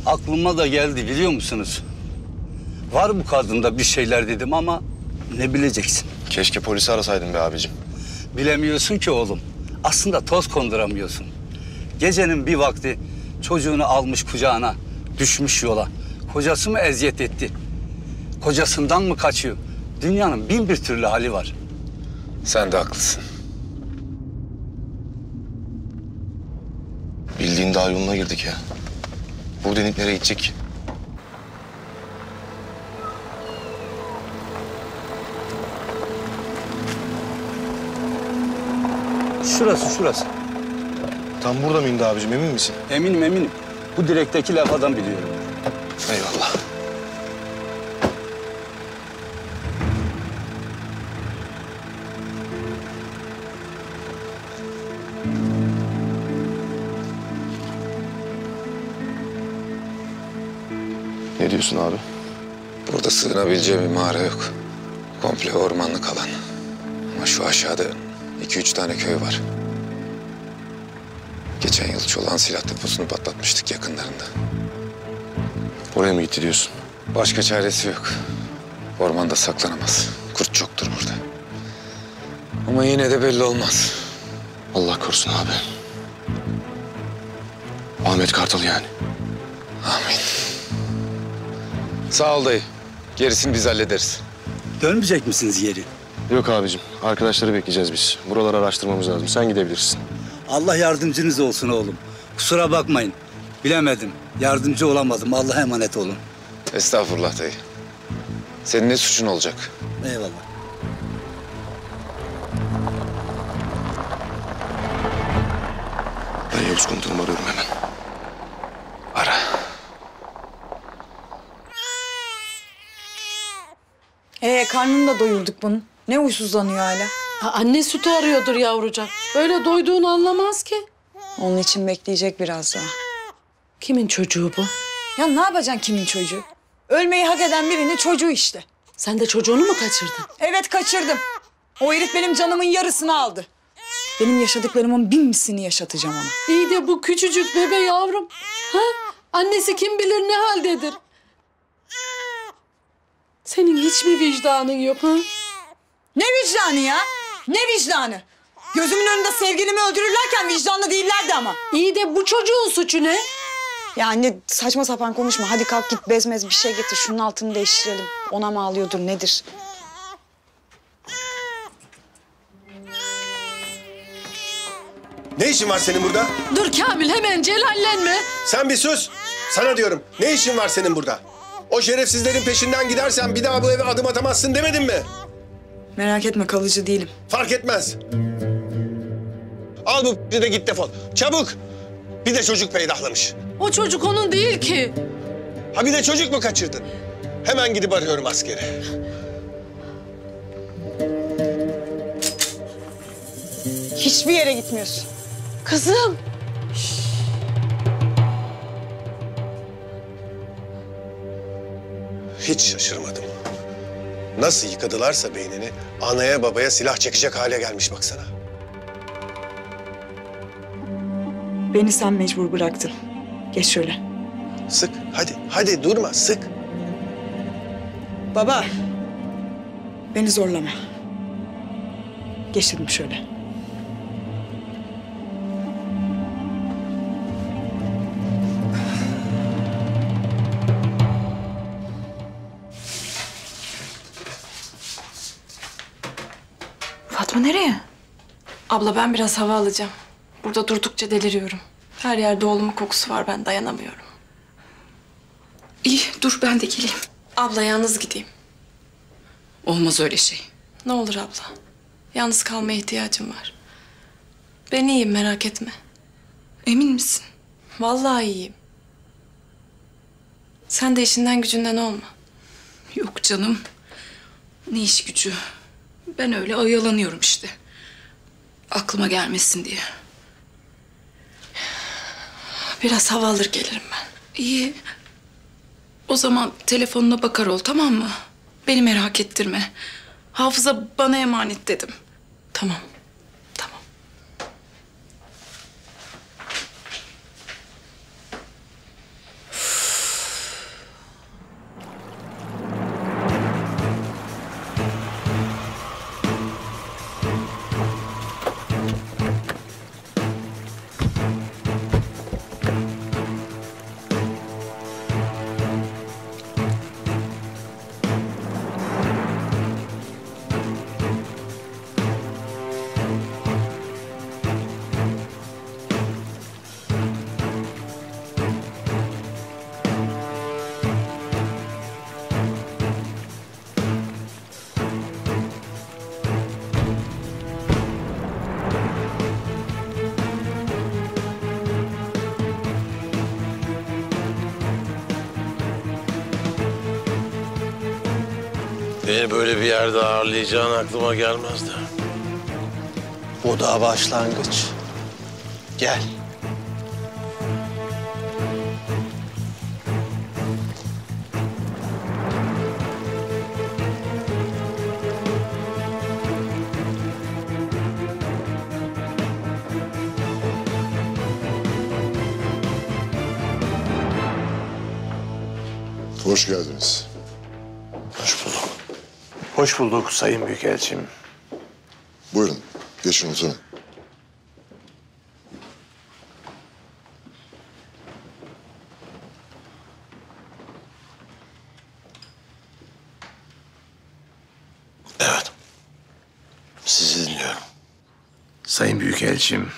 Aklıma da geldi biliyor musunuz? Var bu kadında bir şeyler dedim ama ne bileceksin? Keşke polisi arasaydın be abicim. Bilemiyorsun ki oğlum. Aslında toz konduramıyorsun. Gecenin bir vakti çocuğunu almış kucağına, düşmüş yola. Kocası mı eziyet etti? Kocasından mı kaçıyor? Dünyanın bin bir türlü hali var. Sen de haklısın. Bildiğin dağ yoluna girdik ya. Bu denik nereye gidecek ki? Şurası. Tam burada mı indi abicim, emin misin? Eminim. Bu direkteki levhadan biliyorum. Eyvallah. Ne diyorsun abi? Burada sığınabileceği bir mağara yok. Komple ormanlık alan. Ama şu aşağıda 2-3 tane köy var. Geçen yıl çolağın silah deposunu patlatmıştık yakınlarında. Oraya mı gitti diyorsun? Başka çaresi yok. Ormanda saklanamaz. Kurt çoktur burada. Ama yine de belli olmaz. Allah korusun abi. Ahmet Kartal yani. Amin. Sağ ol dayı. Gerisini biz hallederiz. Dönmeyecek misiniz geri? Yok abicim, arkadaşları bekleyeceğiz biz. Buraları araştırmamız lazım. Sen gidebilirsin. Allah yardımcınız olsun oğlum. Kusura bakmayın. Bilemedim. Yardımcı olamadım. Allah'a emanet olun. Estağfurullah dayı. Senin ne suçun olacak? Eyvallah. Ben Yavuz komutanımı arıyorum hemen. Ara. Karnını da doyurduk bunun. Ne huysuzlanıyor hala? Anne sütü arıyordur yavrucak. Böyle doyduğunu anlamaz ki. Onun için bekleyecek biraz daha. Kimin çocuğu bu? Ya ne yapacaksın kimin çocuğu? Ölmeyi hak eden birinin çocuğu işte. Sen de çocuğunu mu kaçırdın? Evet kaçırdım. O herif benim canımın yarısını aldı. Benim yaşadıklarımın bin mislini yaşatacağım ona. İyi de bu küçücük bebe yavrum. Ha? Annesi kim bilir ne haldedir. Senin hiç mi vicdanın yok ha? Ne vicdanı ya? Ne vicdanı? Gözümün önünde sevgilimi öldürürlerken vicdanlı değillerdi ama. İyi de bu çocuğun suçu ne? Ya anne saçma sapan konuşma. Hadi kalk git bezmez bir şey getir. Şunun altını değiştirelim. Ona mı ağlıyordur nedir? Ne işin var senin burada? Dur Kamil hemen celallenme. Sen bir sus. Sana diyorum. Ne işin var senin burada? O şerefsizlerin peşinden gidersen bir daha bu eve adım atamazsın demedim mi? Merak etme kalıcı değilim. Fark etmez. Al bu de git defol. Çabuk. Bir de çocuk peydahlamış. O çocuk onun değil ki. Ha bir de çocuk mu kaçırdın? Hemen gidip arıyorum askeri. Hiçbir yere gitmiyorsun. Kızım. Hiç şaşırmadım. Nasıl yıkadılarsa beynini, anaya babaya silah çekecek hale gelmiş baksana. Beni sen mecbur bıraktın. Geç şöyle. Sık, hadi durma, sık. Baba. Beni zorlama. Geç dedim şöyle. Fatma nereye? Abla ben biraz hava alacağım. Burada durdukça deliriyorum. Her yerde oğlumun kokusu var, ben dayanamıyorum. İyi, dur ben de geleyim. Abla yalnız gideyim. Olmaz öyle şey. Ne olur abla. Yalnız kalmaya ihtiyacım var. Ben iyiyim, merak etme. Emin misin? Vallahi iyiyim. Sen de işinden gücünden olma. Yok canım. Ne iş gücü. Ben öyle oyalanıyorum işte. Aklıma gelmesin diye. Biraz hava alır gelirim ben. İyi. O zaman telefonuna bakar ol, tamam mı? Beni merak ettirme. Hafıza bana emanet dedim. Tamam. Tamam. Beni böyle bir yerde ağırlayacağın aklıma gelmezdi. Bu da başlangıç. Gel. Hoş geldiniz. Hoş bulduk. Hoş bulduk Sayın Büyükelçim. Buyurun, geçin oturun. Evet. Sizi dinliyorum. Sayın Büyükelçim,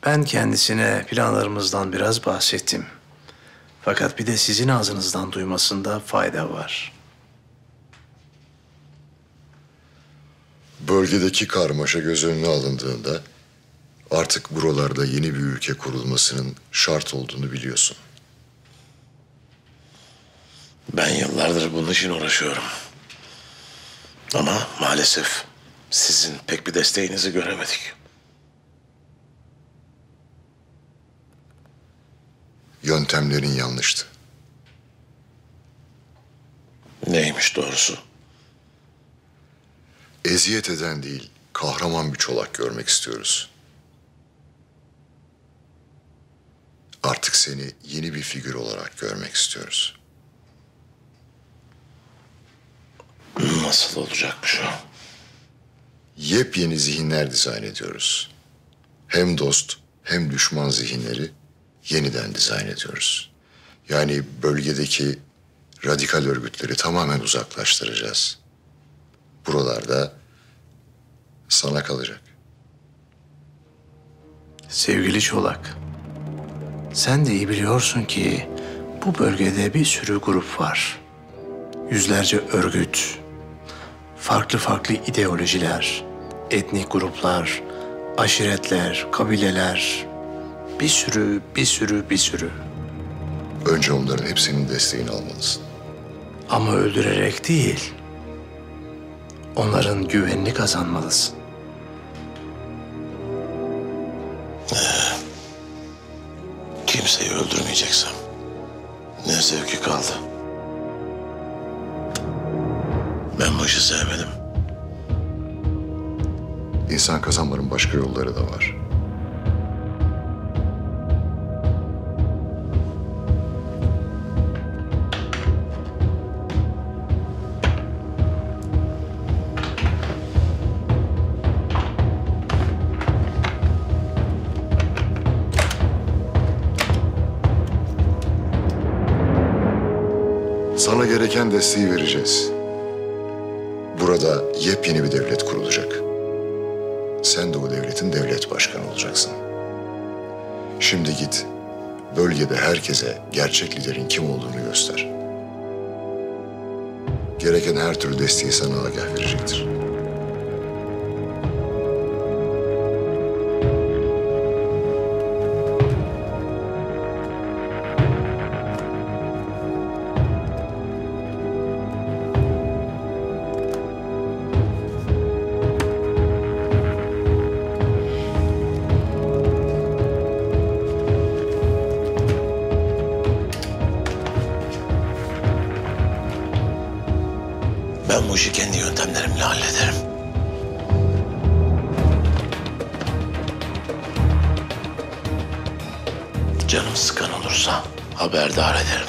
ben kendisine planlarımızdan biraz bahsettim. Fakat bir de sizin ağzınızdan duymasında fayda var. Bölgedeki karmaşa göz önüne alındığında artık buralarda yeni bir ülke kurulmasının şart olduğunu biliyorsun. Ben yıllardır bunun için uğraşıyorum. Ama maalesef sizin pek bir desteğinizi göremedik. Yöntemlerin yanlıştı. Neymiş doğrusu? Eziyet eden değil, kahraman bir Çolak görmek istiyoruz. Artık seni yeni bir figür olarak görmek istiyoruz. Nasıl olacakmış o? Yepyeni zihinler dizayn ediyoruz. Hem dost hem düşman zihinleri yeniden dizayn ediyoruz. Yani bölgedeki radikal örgütleri tamamen uzaklaştıracağız. Buralarda sana kalacak. Sevgili Çolak, sen de iyi biliyorsun ki bu bölgede bir sürü grup var. Yüzlerce örgüt, farklı ideolojiler, etnik gruplar, aşiretler, kabileler, bir sürü. Önce onların hepsinin desteğini almalısın. Ama öldürerek değil, onların güvenini kazanmalısın. Kimseyi öldürmeyeceksem ne zevki kaldı. Ben bu işi sevmedim. İnsan kazanmanın başka yolları da var. Sana gereken desteği vereceğiz. Burada yepyeni bir devlet kurulacak. Sen de o devletin devlet başkanı olacaksın. Şimdi git, bölgede herkese gerçek liderin kim olduğunu göster. Gereken her türlü desteği sana Agah verecektir. Ben bu işi kendi yöntemlerimle hallederim. Canım sıkan olursa haberdar ederim.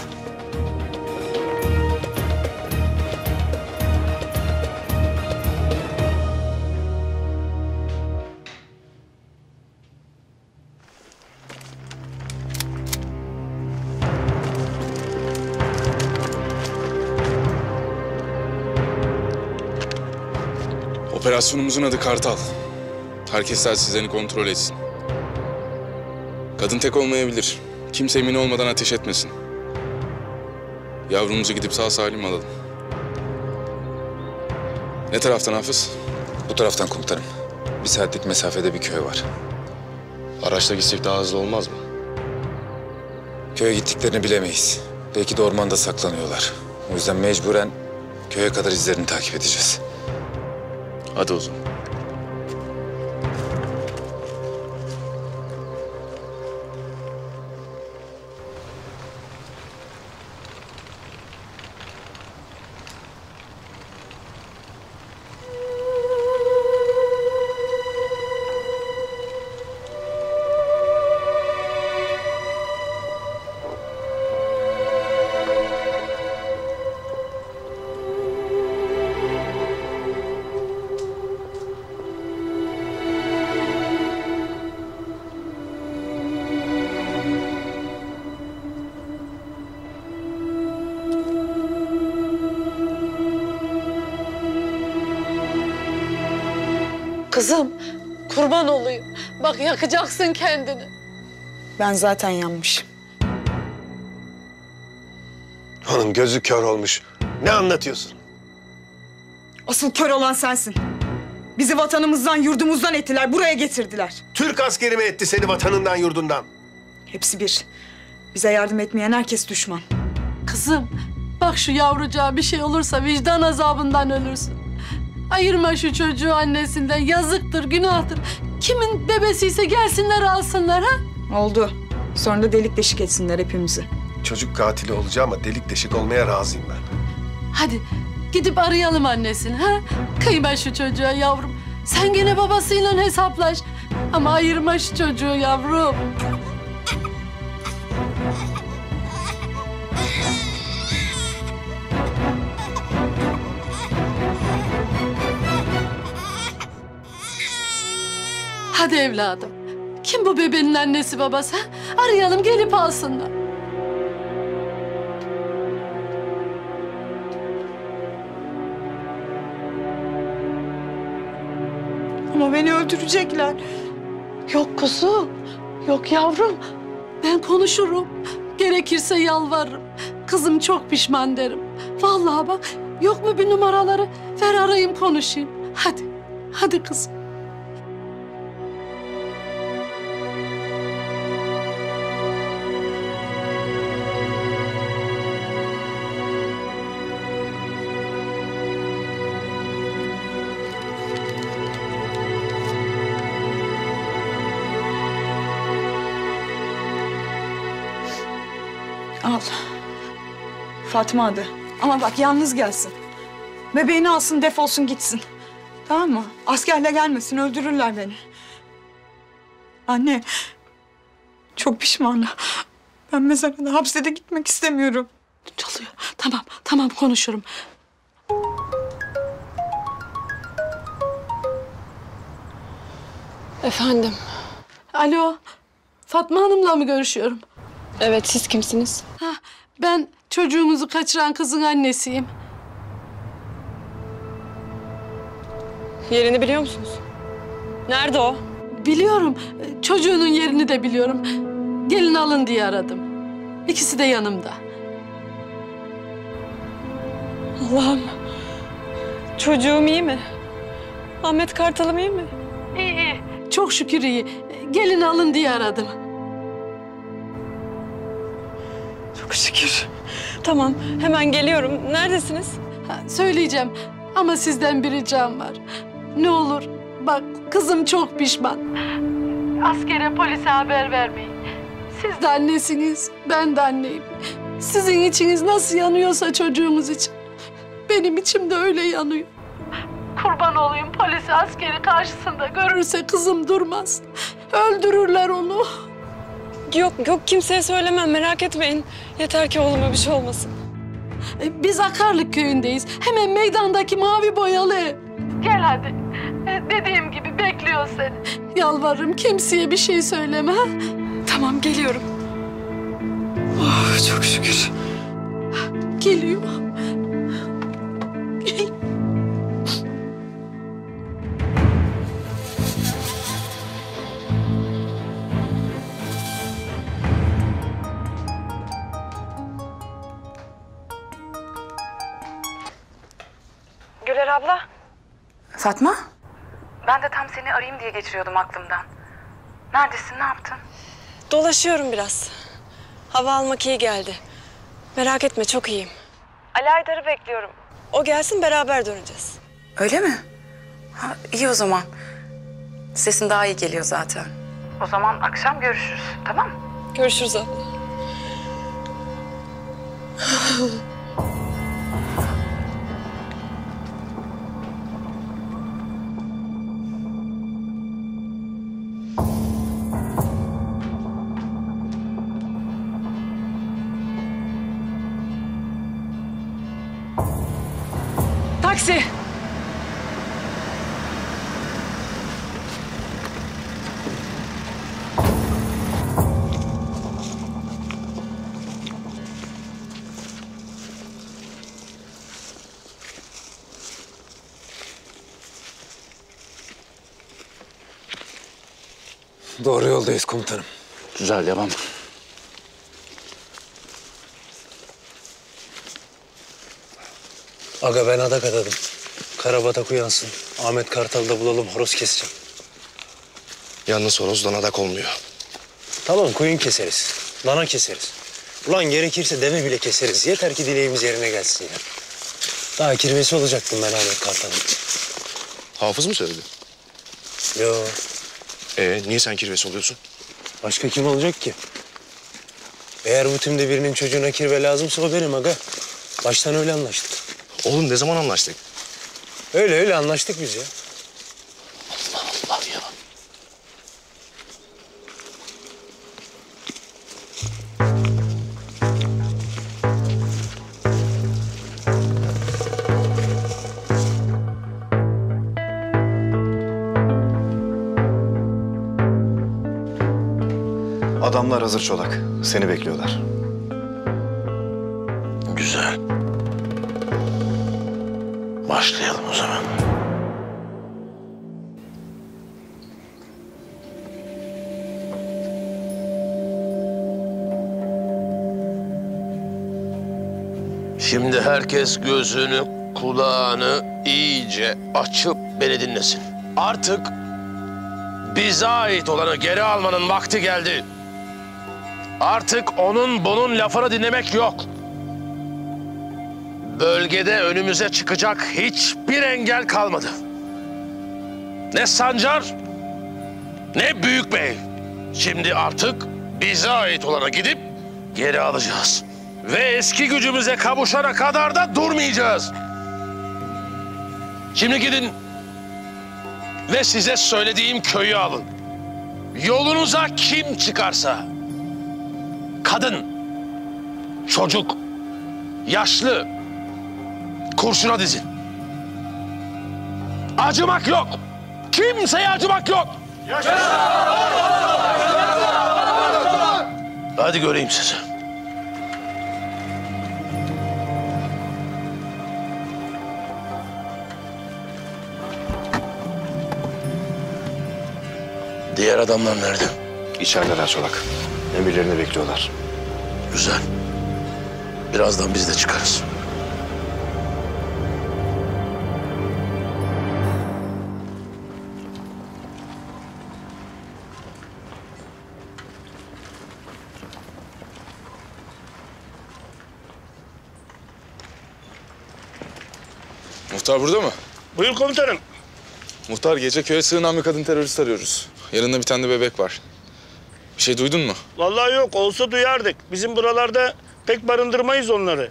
Operasyonumuzun adı Kartal. Herkes telsizlerini kontrol etsin. Kadın tek olmayabilir. Kimse emin olmadan ateş etmesin. Yavrumuzu gidip sağ salim alalım. Ne taraftan Hafız? Bu taraftan komutanım. 1 saatlik mesafede bir köy var. Araçla gitsek daha hızlı olmaz mı? Köye gittiklerini bilemeyiz. Belki de ormanda saklanıyorlar. O yüzden mecburen Köye kadar izlerini takip edeceğiz. Hadi o zaman. Kızım, kurban olayım. Bak yakacaksın kendini. Ben zaten yanmışım. Onun gözü kör olmuş. Ne anlatıyorsun? Asıl kör olan sensin. Bizi vatanımızdan, yurdumuzdan ettiler, buraya getirdiler. Türk askeri mi etti seni vatanından, yurdundan? Hepsi bir. Bize yardım etmeyen herkes düşman. Kızım, bak şu yavrucağa bir şey olursa vicdan azabından ölürsün. Ayırma şu çocuğu annesinden. Yazıktır, günahtır. Kimin bebesiyse gelsinler alsınlar ha? Oldu. Sonra da delik deşik etsinler hepimizi. Çocuk katili olacağım ama delik deşik olmaya razıyım ben. Hadi gidip arayalım annesini ha? Kıyma şu çocuğa yavrum. Sen gene babasıyla hesaplaş. Ama ayırma şu çocuğu yavrum. Hadi evladım. Kim bu bebeğin annesi babası? Ha? Arayalım gelip alsınlar. Ama beni öldürecekler. Yok kuzum, yok yavrum. Ben konuşurum. Gerekirse yalvarırım. Kızım çok pişman derim. Vallahi bak, yok mu bir numaraları? Ver arayayım konuşayım. Hadi, hadi kızım. Al. Fatma adı. Ama bak yalnız gelsin. Bebeğini alsın, defolsun gitsin. Tamam mı? Askerle gelmesin, öldürürler beni. Anne, çok pişmanım. Ben mezarına, hapse de gitmek istemiyorum. Çalıyor. Tamam, tamam konuşurum. Efendim? Alo, Fatma Hanım'la mı görüşüyorum? Evet, siz kimsiniz? Ha, ben çocuğumuzu kaçıran kızın annesiyim. Yerini biliyor musunuz? Nerede o? Biliyorum, çocuğunun yerini de biliyorum. Gelin alın diye aradım. İkisi de yanımda. Allah'ım. Çocuğum iyi mi? Ahmet Kartal'ım iyi mi? İyi, iyi. Çok şükür iyi. Gelin alın diye aradım. Çok şükür. Tamam, hemen geliyorum. Neredesiniz? Ha, söyleyeceğim ama sizden bir ricam var. Ne olur bak kızım çok pişman. Askere polise haber vermeyin. Siz de annesiniz, ben de anneyim. Sizin içiniz nasıl yanıyorsa çocuğumuz için. Benim içim de öyle yanıyor. Kurban olayım polisi askeri karşısında görürse kızım durmaz. Öldürürler onu. Yok, kimseye söylemem. Merak etmeyin. Yeter ki oğluma bir şey olmasın. Biz Akarlık köyündeyiz. Hemen meydandaki mavi boyalı ev. Gel hadi. Dediğim gibi bekliyor seni. Yalvarırım kimseye bir şey söyleme. Ha? Tamam, geliyorum. Oh, çok şükür. Geliyor. Güler abla. Fatma? Ben de tam seni arayayım diye geçiriyordum aklımdan. Neredesin, ne yaptın? Dolaşıyorum biraz. Hava almak iyi geldi. Merak etme, çok iyiyim. Ali Aydar'ı bekliyorum. O gelsin beraber döneceğiz. Öyle mi? Ha, iyi o zaman. Sesin daha iyi geliyor zaten. O zaman akşam görüşürüz, tamam mı? Görüşürüz abla. Taksi. Doğru yoldayız komutanım. Güzel, devam. Aga ben adak adadım. Karabatak uyansın. Ahmet Kartal'ı da bulalım, horoz keseceğim. Yalnız horozdan adak olmuyor. Tamam, koyun keseriz. Dana keseriz. Ulan gerekirse deve bile keseriz. Yeter ki dileğimiz yerine gelsin ya. Daha kirvesi olacaktım ben Ahmet Kartal'ın. Hafız mı söyledi? Yo. Niye sen kirvesi oluyorsun? Başka kim olacak ki? Eğer bu tümde birinin çocuğuna kirve lazımsa o benim aga. Baştan öyle anlaştık. Oğlum ne zaman anlaştık? Öyle anlaştık biz ya. Allah ya. Adamlar hazır Çolak. Seni bekliyorlar. Güzel. Başlayalım o zaman. Şimdi herkes gözünü, kulağını iyice açıp beni dinlesin. Artık bize ait olanı geri almanın vakti geldi. Artık onun bunun lafını dinlemek yok. Bölgede önümüze çıkacak hiçbir engel kalmadı. Ne Sancar, ne Büyükbey. Şimdi artık bize ait olana gidip geri alacağız. Ve eski gücümüze kavuşana kadar da durmayacağız. Şimdi gidin ve size söylediğim köyü alın. Yolunuza kim çıkarsa, kadın, çocuk, yaşlı, kurşuna dizin. Acımak yok. Kimseye acımak yok. Hadi göreyim sizi. Diğer adamlar nerede? İçerideler Çolak. Emirlerini bekliyorlar. Güzel. Birazdan biz de çıkarız. Muhtar burada mı? Buyur komutanım. Muhtar, gece köye sığınan bir kadın terörist arıyoruz. Yanında bir tane de bebek var. Bir şey duydun mu? Vallahi yok, olsa duyardık. Bizim buralarda pek barındırmayız onları.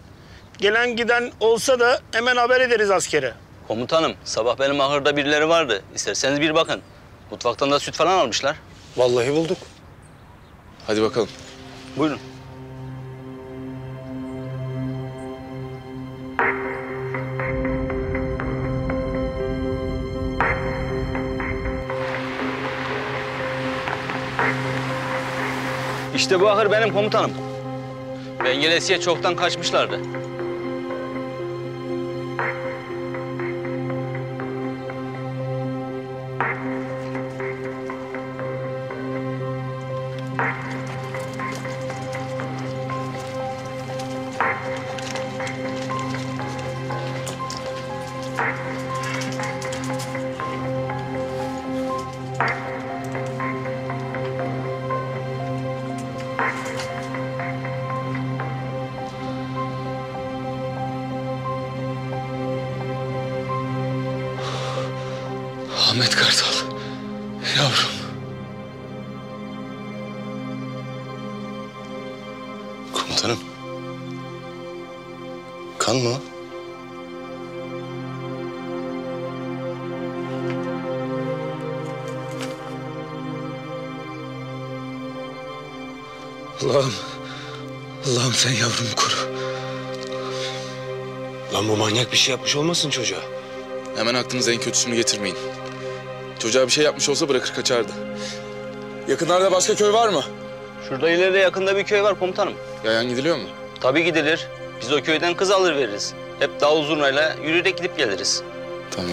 Gelen giden olsa da hemen haber ederiz askere. Komutanım, sabah benim ahırda birileri vardı. İsterseniz bir bakın. Mutfaktan da süt falan almışlar. Vallahi bulduk. Hadi bakalım. Buyurun. İşte bu ahır benim komutanım. Bengelesiye çoktan kaçmışlardı. Ahmet Kartal. Yavrum. Komutanım. Kan mı o? Allah'ım. Allah'ım sen yavrumu koru. Lan bu manyak bir şey yapmış olmasın çocuğa? Hemen aklınıza en kötüsünü getirmeyin. Çocuğa bir şey yapmış olsa bırakır kaçardı. Yakınlarda başka köy var mı? Şurada ileride yakında bir köy var komutanım. Yayan gidiliyor mu? Tabii gidilir. Biz o köyden kız alır veririz. Hep davul zurnayla yürüyerek gidip geliriz. Tamam.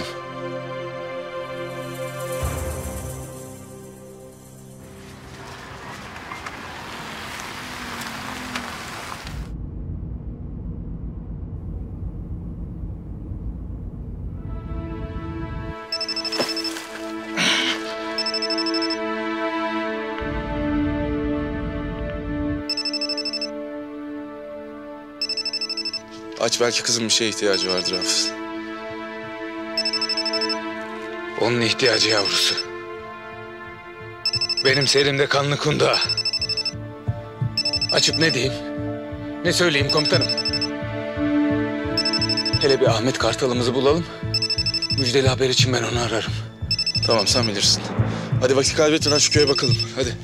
Aç, belki kızın bir şeye ihtiyacı vardır Hafız. Onun ihtiyacı yavrusu. Benim elimde kanlı kundağı. Açıp ne diyeyim? Ne söyleyeyim komutanım? Hele bir Ahmet Kartal'ımızı bulalım. Müjdeli haber için ben onu ararım. Tamam, sen bilirsin. Hadi vakit kaybetmeden şu köye bakalım. Hadi.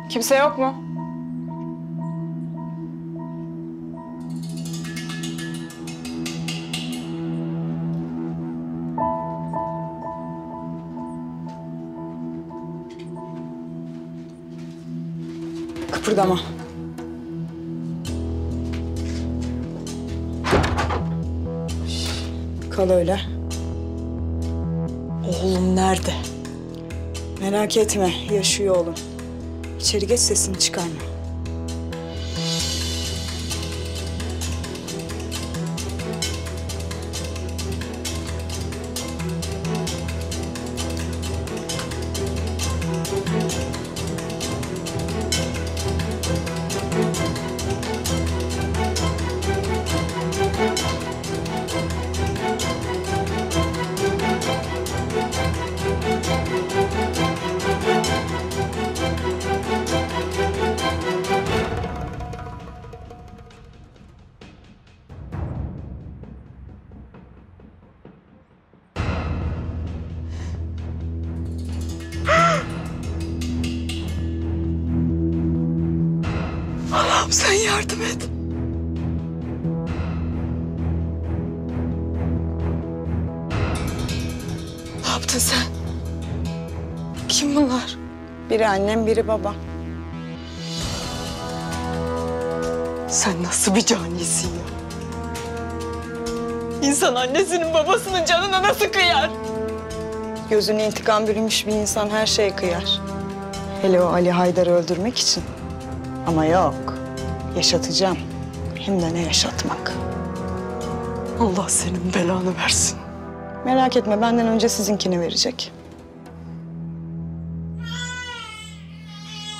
Kimse yok mu? Kıpırdama. Kal öyle. Oğlum nerede? Merak etme, yaşıyor oğlum. İçeri geç, sesini çıkarma. Allah'ım sen yardım et. Ne yaptın sen? Kim bunlar? Biri annem, biri babam. Sen nasıl bir canisin ya? İnsan annesinin babasının canına nasıl kıyar? Gözüne intikam bürümüş bir insan her şeye kıyar. Hele o Ali Haydar'ı öldürmek için. Ama yok, yaşatacağım. Hem de ne yaşatmak. Allah senin belanı versin. Merak etme, benden önce sizinkini verecek.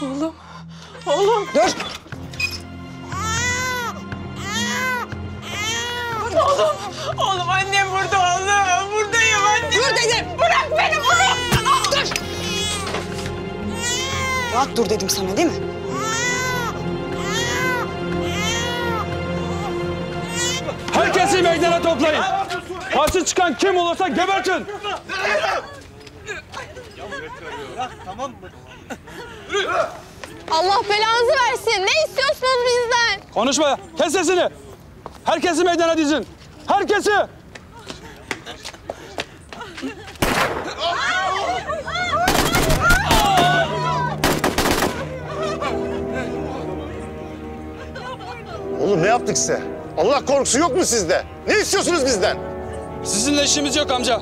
Oğlum, oğlum. Dur. Oğlum annem burada oğlum. Buradayım annem. Dur dedim. Bırak beni bırak. Dur. Rahat dur dedim sana değil mi? Herkesi meydana toplayın. Karşı çıkan kim olursa gebertin. Allah belanızı versin. Ne istiyorsunuz bizden? Konuşma. Kes sesini. Herkesi meydana dizin. Herkesi. Oğlum ne yaptık size? Allah korkusu yok mu sizde? Ne istiyorsunuz bizden? Sizinle işimiz yok amca.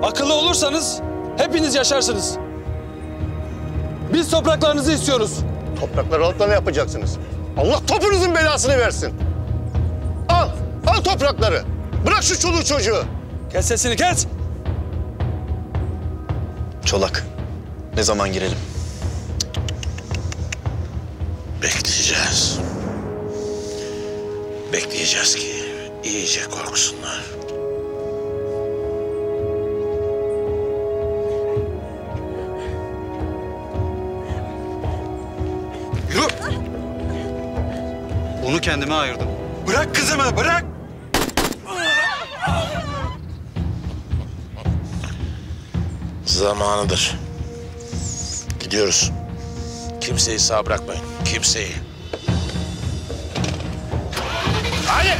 Akıllı olursanız hepiniz yaşarsınız. Biz topraklarınızı istiyoruz. Toprakları alıp da ne yapacaksınız? Allah topunuzun belasını versin. Al toprakları. Bırak şu çoluğu çocuğu. Kes sesini, kes! Çolak, ne zaman girelim? Bekleyeceğiz. Bekleyeceğiz ki iyice korksunlar. Yürü! Onu kendime ayırdım. Bırak kızımı, bırak! Zamanıdır. Gidiyoruz. Kimseyi sağ bırakmayın. Kimseyi. Hadi!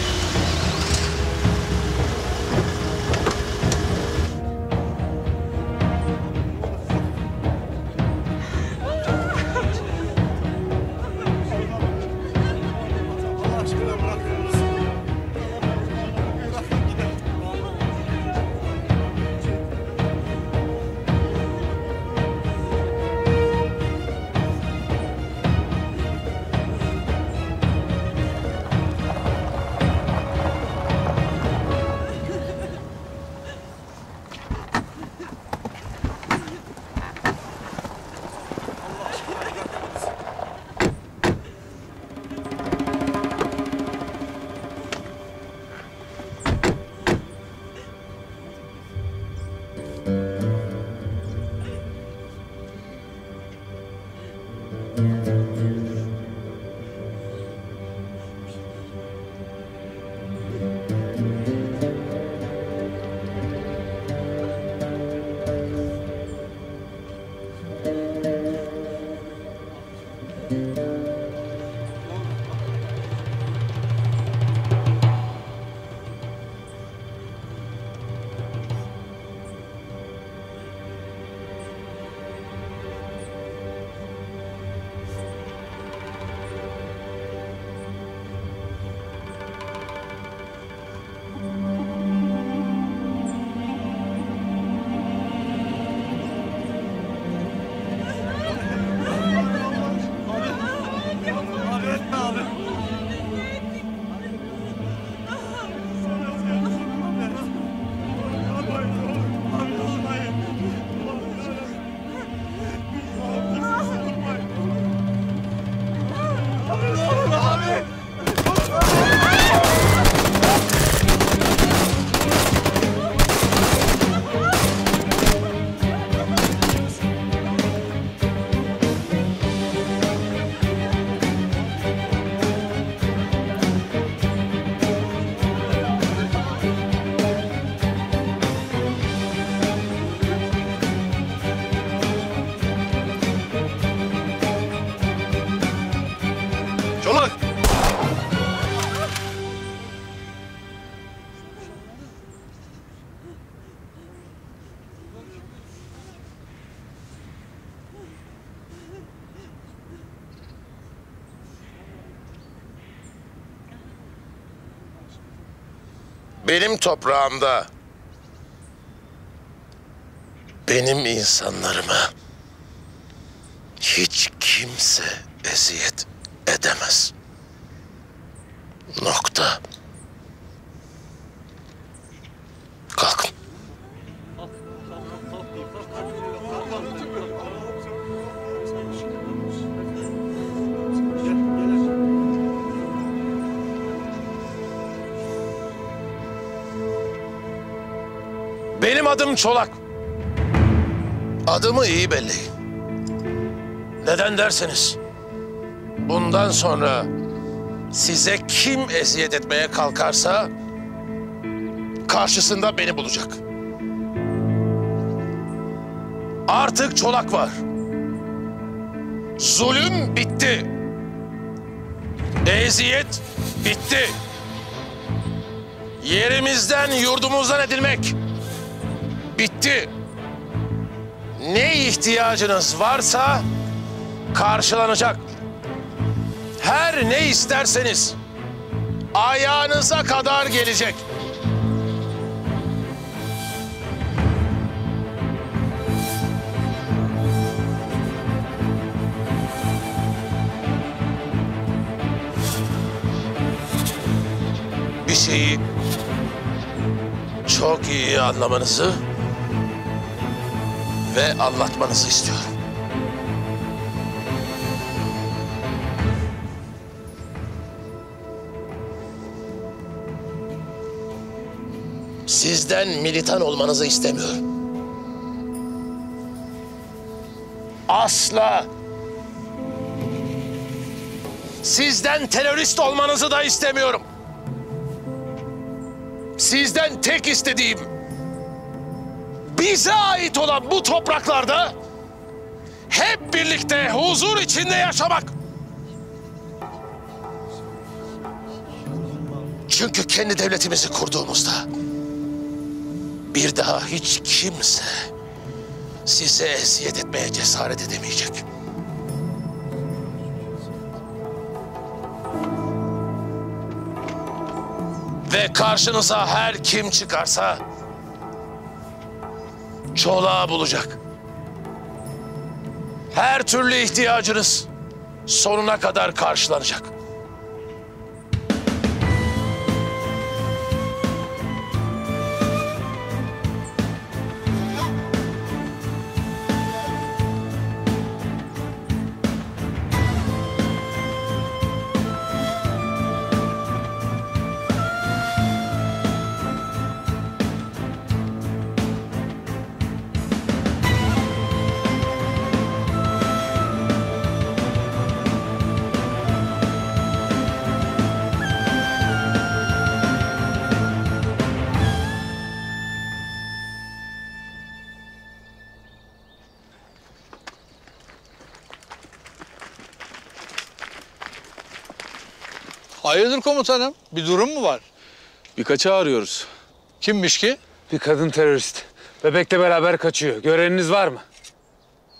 Çolak! Benim toprağımda benim insanlarıma hiç kimse eziyet edemez. Nokta. Kalkın. adım Çolak. Adımı iyi belleyin. Neden derseniz, bundan sonra size kim eziyet etmeye kalkarsa karşısında beni bulacak. Artık Çolak var. Zulüm bitti. Eziyet bitti. Yerimizden, yurdumuzdan edilmek bitti. Ne ihtiyacınız varsa karşılanacak. Her ne isterseniz ayağınıza kadar gelecek. Bir şeyi çok iyi anlamanızı ve anlatmanızı istiyorum. Sizden militan olmanızı istemiyorum. Asla. Sizden terörist olmanızı da istemiyorum. Sizden tek istediğim, bize ait olan bu topraklarda hep birlikte huzur içinde yaşamak. Çünkü kendi devletimizi kurduğumuzda bir daha hiç kimse size eziyet etmeye cesaret edemeyecek. Ve karşınıza her kim çıkarsa Çolak'ı bulacak. Her türlü ihtiyacınız sonuna kadar karşılanacak. Hayırdır komutanım? Bir durum mu var? Birkaçı arıyoruz. Kimmiş ki? Bir kadın terörist. Bebekle beraber kaçıyor. Göreniniz var mı?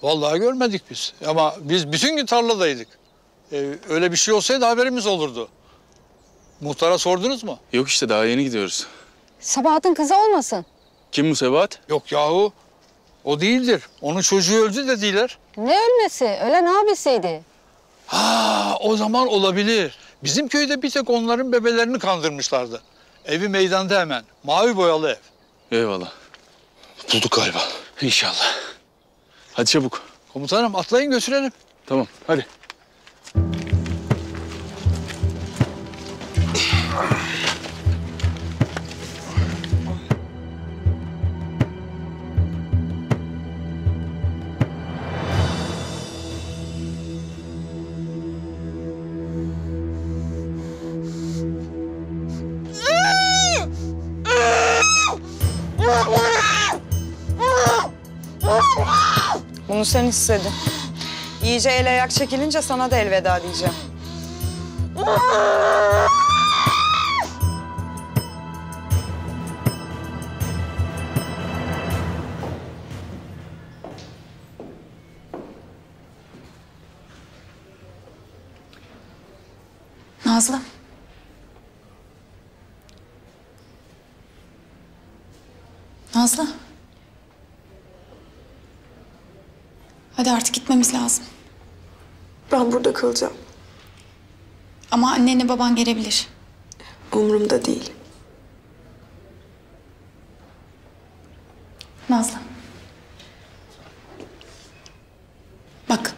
Vallahi görmedik biz. Ama biz bütün gün tarladaydık. Öyle bir şey olsaydı haberimiz olurdu. Muhtara sordunuz mu? Yok işte daha yeni gidiyoruz. Sabahat'ın kızı olmasın? Kim bu Sebahat? Yok yahu. O değildir. Onun çocuğu öldü dediler. Ne ölmesi? Ölen abisiydi. Ha, o zaman olabilir. Bizim köyde bir tek onların bebelerini kandırmışlardı. Evi meydanda hemen. Mavi boyalı ev. Eyvallah. Bulduk galiba. İnşallah. Hadi çabuk. Komutanım atlayın götürelim. Tamam hadi. Bunu sen istedin. İyice el ayak çekilince sana da elveda diyeceğim. Nazlı. Nazlı. Hadi artık gitmemiz lazım. Ben burada kalacağım. Ama annenle baban gelebilir. Umurumda değil. Nazlı. Bak.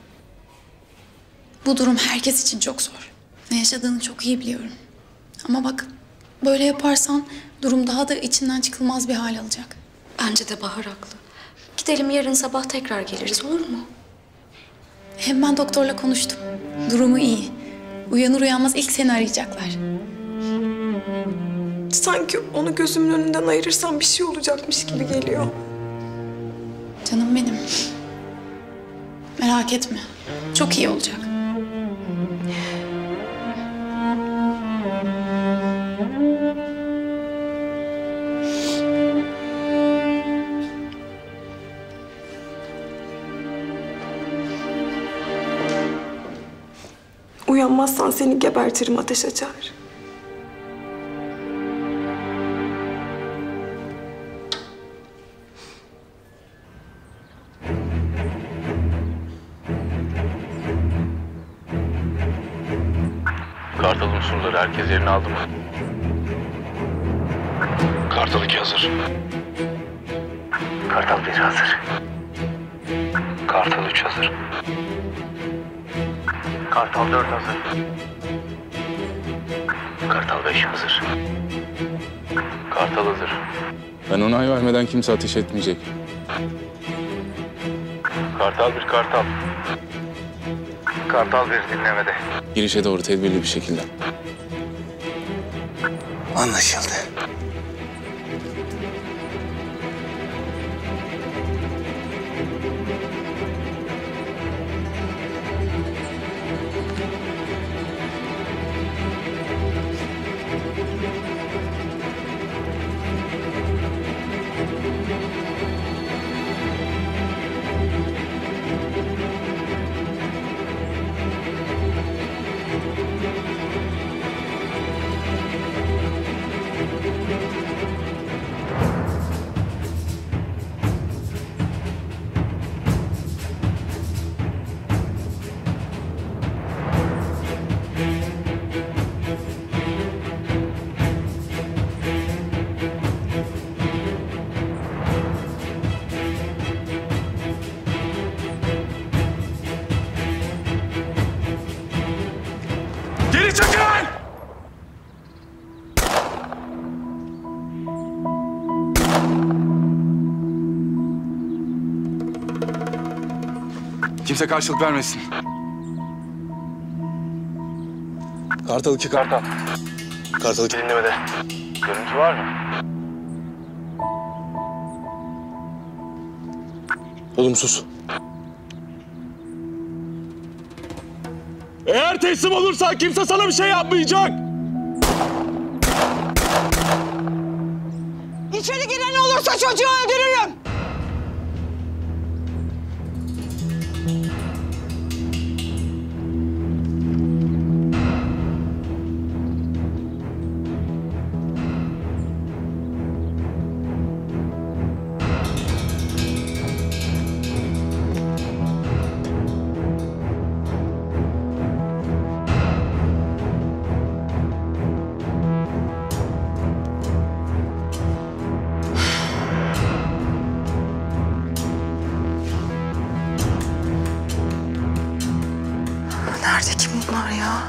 Bu durum herkes için çok zor. Ne yaşadığını çok iyi biliyorum. Ama bak, böyle yaparsan durum daha da içinden çıkılmaz bir hal alacak. Bence de Bahar haklı. Gidelim yarın sabah tekrar geliriz, olur mu? Hem ben doktorla konuştum. Durumu iyi. Uyanır uyanmaz ilk seni arayacaklar. Sanki onu gözümün önünden ayırırsam bir şey olacakmış gibi geliyor. Canım benim. Merak etme. Çok iyi olacak. Uyanmazsan seni gebertirim, ateş açar. Kartal unsurları herkes yerini aldı mı? Kartal 2 hazır. Kartal 1 hazır. Kartal 3 hazır. Kartal 4 hazır. Kartal 5 hazır. Kartal hazır. Ben onay vermeden kimse ateş etmeyecek. Kartal 1 Kartal. Kartal 1 dinlemede. Girişe doğru tedbirli bir şekilde. Anlaşıldı. Geri çekil! Kimse karşılık vermesin. Kartal 2 Kartal. Kartal 2 dinlemede. Görüntü var mı? Olumsuz. Eğer teslim olursan kimse sana bir şey yapmayacak. İçeri giren olursa çocuğu öldürürüm. Nerede ki bunlar ya?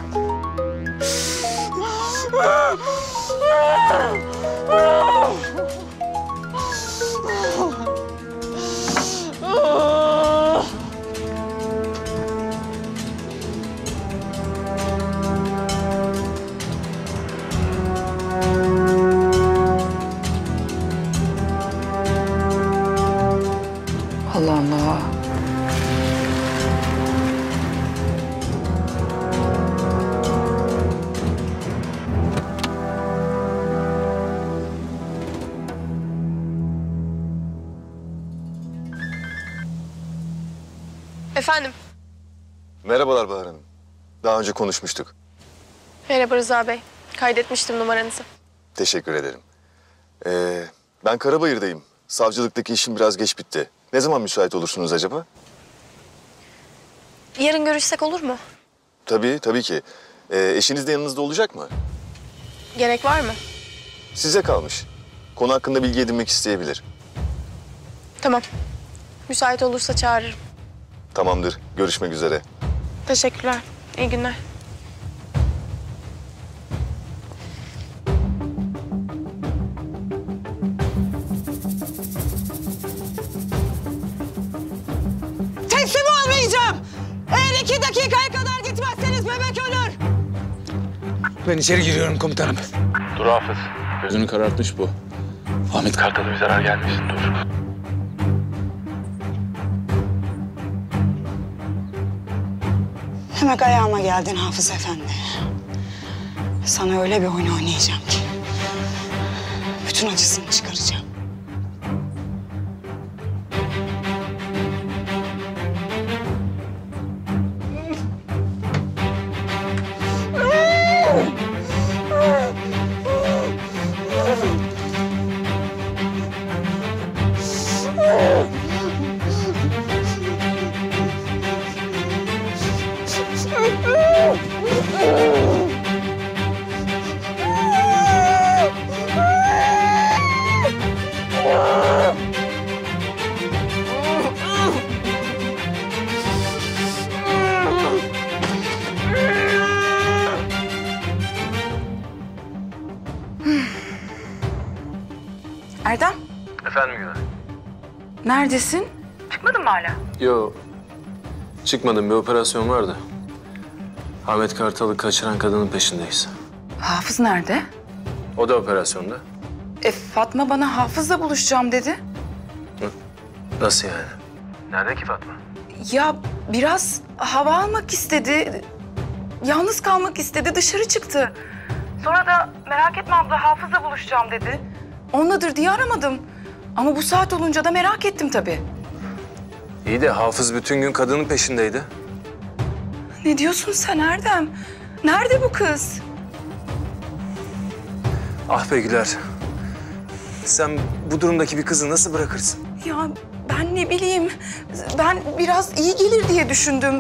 Allah Allah. Efendim? Merhabalar Bahar Hanım. Daha önce konuşmuştuk. Merhaba Rıza Bey. Kaydetmiştim numaranızı. Teşekkür ederim. Ben Karabayır'dayım. Savcılıktaki işim biraz geç bitti. Ne zaman müsait olursunuz acaba? Yarın görüşsek olur mu? Tabii ki. Eşiniz de yanınızda olacak mı? Gerek var mı? Size kalmış. Konu hakkında bilgi edinmek isteyebilir. Tamam. Müsait olursa çağırırım. Tamamdır. Görüşmek üzere. Teşekkürler. İyi günler. dakikaya kadar gitmezseniz bebek ölür. Ben içeri giriyorum komutanım. Dur Hafız. Gözünü karartmış bu. Ahmet Kartal'a bir zarar gelmesin, dur. Demek ayağıma geldin Hafız Efendi. Sana öyle bir oyun oynayacağım ki bütün acısını çıkaracağım. Erdem, Efendim Güler? neredesin? Çıkmadın mı hala? Yo, çıkmadım. Bir operasyon vardı. Ahmet Kartal'ı kaçıran kadının peşindeyiz. Hafız nerede? O da operasyonda. Fatma bana Hafız'la buluşacağım dedi. Nasıl yani? Nerede ki Fatma? Ya biraz hava almak istedi. Yalnız kalmak istedi, dışarı çıktı. Sonra da merak etme abla Hafız'la buluşacağım dedi. Onladır diye aramadım. Ama bu saat olunca da merak ettim tabii. İyi de Hafız bütün gün kadının peşindeydi. Ne diyorsun sen Erdem? Nerede bu kız? Ah be Güler. Sen bu durumdaki bir kızı nasıl bırakırsın? Ya ben ne bileyim. Ben biraz iyi gelir diye düşündüm.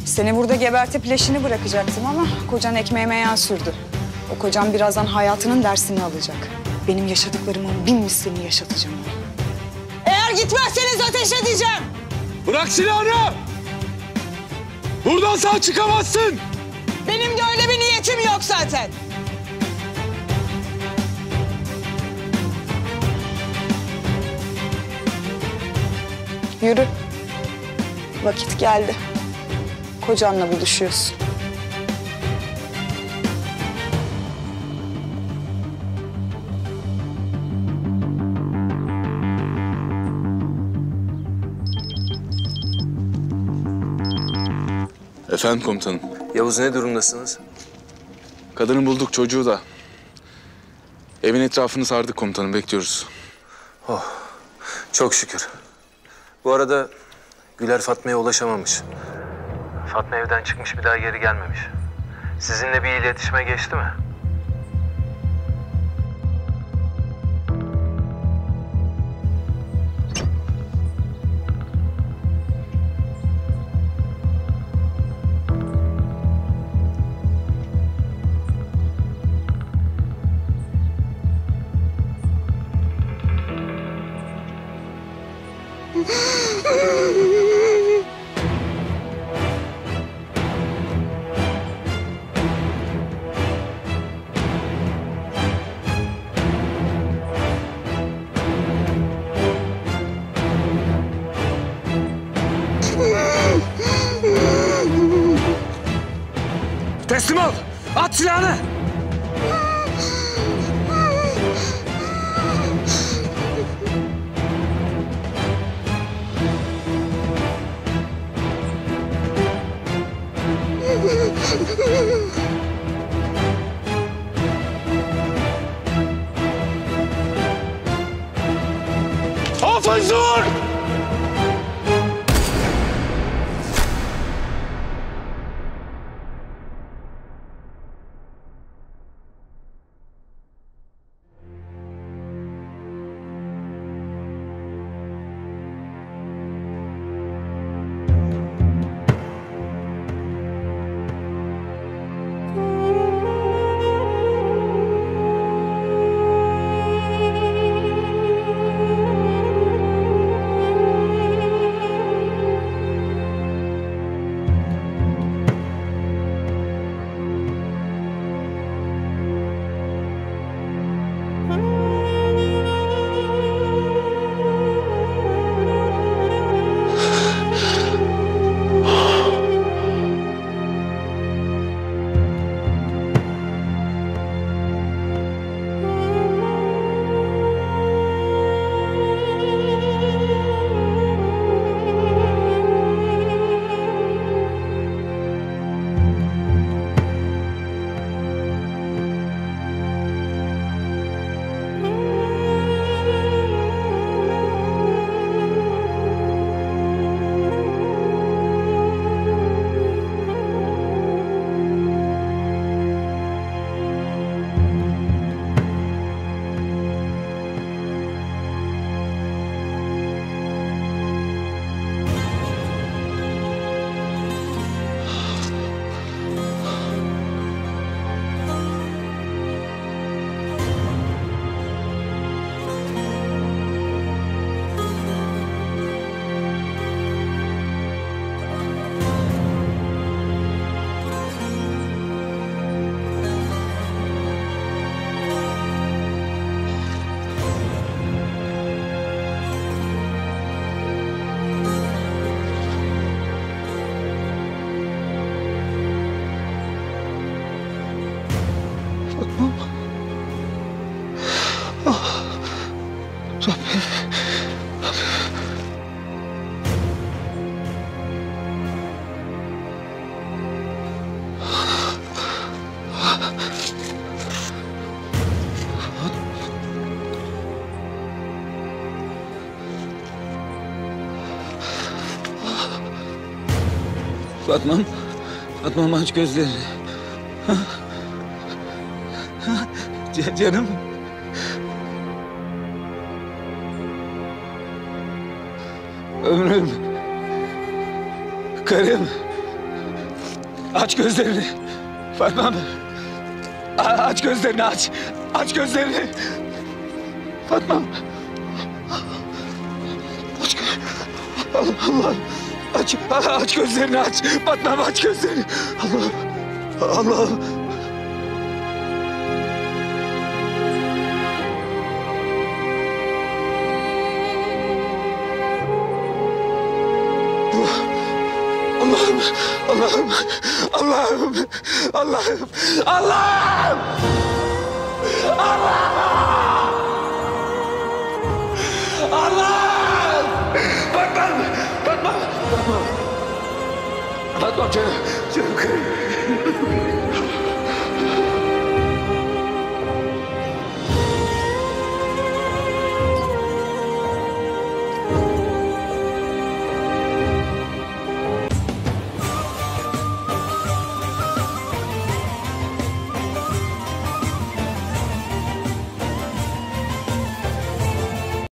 Seni burada gebertip leşini bırakacaktım ama kocan ekmeğime yağ sürdü. O kocam birazdan hayatının dersini alacak. Benim yaşadıklarımın bin mislini yaşatacağım ona. Eğer gitmezseniz ateş edeceğim. Bırak silahını! Buradan sağ çıkamazsın! Benim de öyle bir niyetim yok zaten. Yürü. Vakit geldi. Kocanla buluşuyorsun. Efendim komutanım. Yavuz ne durumdasınız? Kadını bulduk, çocuğu da. Evin etrafını sardık komutanım, bekliyoruz. Oh, çok şükür. Bu arada Güler Fatma'ya ulaşamamış. Fatma evden çıkmış, bir daha geri gelmemiş. Sizinle bir iletişime geçti mi? Teslim ol! At silahını! Hafız dur! Fatma'm, Fatma'm aç gözlerini. Canım. Ömrüm. Karım. Aç gözlerini. Fatma'm. Aç gözlerini aç. Aç gözlerini. Fatma'm. Aç. Allah. Aç gözlerini aç. Fatma'm aç gözlerini. Allah. Fatma canım karım.